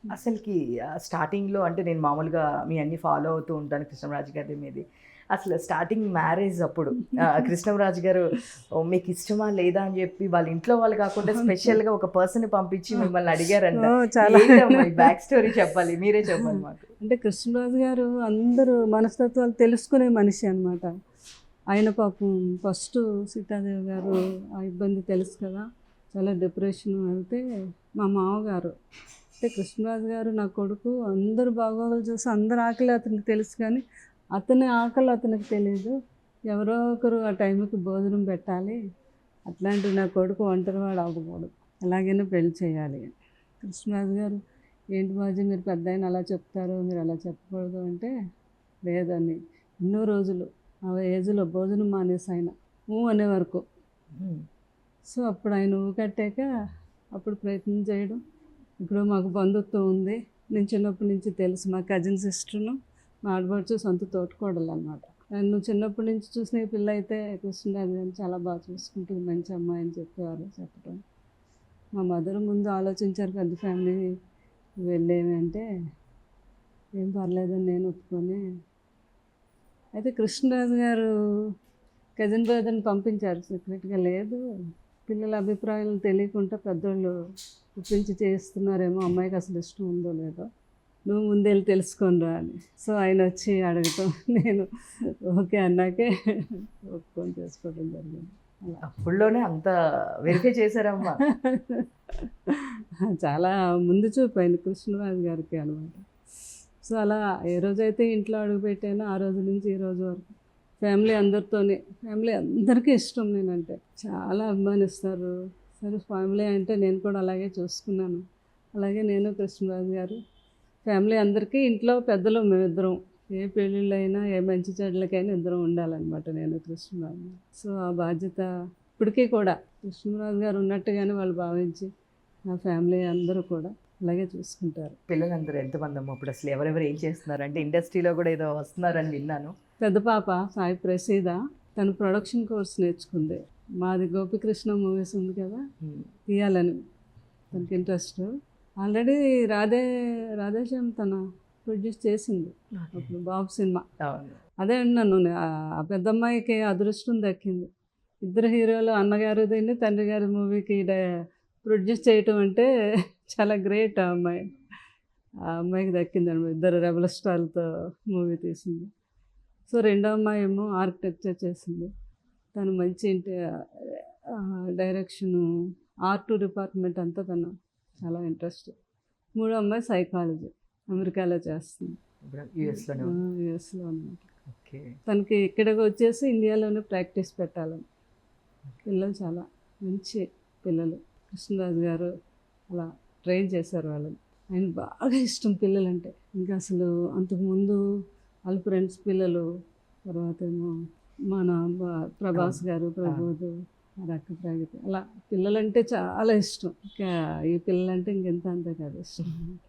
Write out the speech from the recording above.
అసలుకి స్టార్టింగ్‌లో అంటే నేను మామూలుగా మీ అన్నీ ఫాలో అవుతూ ఉంటాను కృష్ణంరాజు గారిది మీది. అసలు స్టార్టింగ్ మ్యారేజ్ అప్పుడు కృష్ణంరాజు గారు మీకు ఇష్టమా లేదా అని చెప్పి వాళ్ళ ఇంట్లో వాళ్ళు కాకుండా స్పెషల్‌గా ఒక పర్సన్‌ని పంపించి మిమ్మల్ని అడిగారంట. చాలా ఏంటమ్మా ఈ బ్యాక్ స్టోరీ చెప్పాలి. మీరే చెప్పాలి మాకు. అంటే కృష్ణరాజు గారు అందరూ మనస్తత్వాలు తెలుసుకునే మనిషి అన్నమాట. ఆయన పాపం ఫస్ట్ సీతాదేవి గారు ఆ ఇబ్బంది తెలుసు కదా, చాలా డిప్రెషన్ వెళ్తే మా మామగారు అంటే కృష్ణరాజు గారు నా కొడుకు అందరు బాగోగులు చూసి అందరి ఆకలి అతనికి తెలుసు, కానీ అతని ఆకలి అతనికి తెలియదు. ఎవరో ఒకరు ఆ టైంకి భోజనం పెట్టాలి, అట్లాంటి నా కొడుకు ఒంటరివాడు అవ్వకూడదు, ఎలాగైనా పెళ్లి చేయాలి. కృష్ణరాజు గారు ఏంటి బాజీ మీరు పెద్ద ఆయన అలా చెప్తారు, మీరు అలా చెప్పకూడదు అంటే లేదని ఎన్నో రోజులు ఆ ఏజ్లో భోజనం మానేసి ఆయన అనే వరకు. హ్మ్. సో అప్పుడు ఆయన కట్టాక అప్పుడు ప్రయత్నం చేయడం. ఇప్పుడు మాకు బంధుత్వం ఉంది, నేను చిన్నప్పటి నుంచి తెలుసు. మా కజిన్ సిస్టర్ను మా ఆడపడుచు సొంత తోటికోడలు అనమాట. నన్ను చిన్నప్పటి నుంచి చూసిన ఈ పిల్ల అయితే కృష్ణరాజు గారిని చాలా బాగా చూసుకుంటుంది, మంచి అమ్మాయి అని చెప్పేవారు చెప్పడం. మా మదర్ ముందు ఆలోచించారు పెద్ద ఫ్యామిలీ వెళ్ళేవి అంటే ఏం పర్లేదని నేను ఒప్పుకొని. అయితే కృష్ణరాజు గారు కజిన్ బ్రదర్ని పంపించారు సీక్రెట్గా. లేదు, పిల్లల అభిప్రాయాలు తెలియకుండా పెద్దోళ్ళు ఒప్పించి చేస్తున్నారేమో, అమ్మాయికి అసలు ఇష్టం ఉందో లేదో, నువ్వు ముందెళ్ళి తెలుసుకొనిరా అని. సో ఆయన వచ్చి అడగటం, నేను ఓకే అన్నాకే ఒప్పుకొని చేసుకోవడం జరిగింది. అలా అప్పుడులోనే అంత వెరిఫై చేశారమ్మా. చాలా ముందు చూపు ఆయన కృష్ణరాజు గారికి అనమాట. సో అలా ఏ రోజైతే ఇంట్లో అడుగుపెట్టానో ఆ రోజు నుంచి ఈ రోజు వరకు ఫ్యామిలీ అందరితోనే, ఫ్యామిలీ అందరికీ ఇష్టం నేనంటే, చాలా అభిమానిస్తారు. సరే ఫ్యామిలీ అంటే నేను కూడా అలాగే చూసుకున్నాను. అలాగే నేను కృష్ణరాజు గారు ఫ్యామిలీ అందరికీ ఇంట్లో పెద్దలు మేమిద్దరం, ఏ పెళ్ళిళ్ళైనా ఏ మంచి చెడ్లకైనా ఇద్దరం ఉండాలన్నమాట నేను కృష్ణరాజు. సో ఆ బాధ్యత ఇప్పటికీ కూడా కృష్ణరాజు గారు ఉన్నట్టుగానే వాళ్ళు భావించి నా ఫ్యామిలీ అందరూ కూడా అలాగే చూసుకుంటారు. పిల్లలందరూ ఎంతమంది అమ్మ ఇప్పుడు అసలు ఎవరెవరు ఏం చేస్తున్నారు? అంటే ఇండస్ట్రీలో కూడా ఏదో వస్తున్నారని విన్నాను. పెద్ద పాప సాయి ప్రసీద, తను ప్రొడక్షన్ కోర్స్ నేర్చుకుంది. మాది గోపికృష్ణ మూవీస్ ఉంది కదా, హ్మ్. తీయాలని తనకి ఇంట్రెస్ట్. ఆల్రెడీ రాధేశ్యామ్ తన ప్రొడ్యూస్ చేసింది అప్పుడు బాబు సినిమా. అవును. అదే అన్నాను, ఆ పెద్దమ్మాయికి అదృష్టం దక్కింది. ఇద్దరు హీరోలు, అన్నగారు దీన్ని తండ్రి గారి మూవీకి ప్రొడ్యూస్ చేయటం అంటే చాలా గ్రేట్. ఆ అమ్మాయికి దక్కింది అనమాట. ఇద్దరు రెబల్ స్టార్లతో మూవీ తీసింది. సో రెండో అమ్మాయి ఏమో ఆర్కిటెక్చర్ చేసింది. తను మంచి డైరెక్షను, ఆర్ట్ డిపార్ట్మెంట్ అంతా తను చాలా ఇంట్రెస్ట్. మూడో అమ్మాయి సైకాలజీ, అమెరికాలో చేస్తుంది. ఇప్పుడు యూఎస్‌లోనే యూఎస్లో అనమాట. ఓకే. తనకి ఇక్కడికి వచ్చేసి ఇండియాలోనే ప్రాక్టీస్ పెట్టాలని. పిల్లలు చాలా మంచి పిల్లలు. కృష్ణరాజు గారు అలా ట్రైన్ చేశారు వాళ్ళని. ఆయన బాగా ఇష్టం పిల్లలంటే. ఇంకా అసలు అంతకుముందు వాళ్ళ ఫ్రెండ్స్ పిల్లలు, తర్వాత ఏమో మన ప్రభాస్ గారు, ప్రబోధ్, రక్క ప్రగతి, అలా పిల్లలంటే చాలా ఇష్టం. ఇంకా ఈ పిల్లలంటే ఇంకెంత అంతే కాదు ఇష్టం.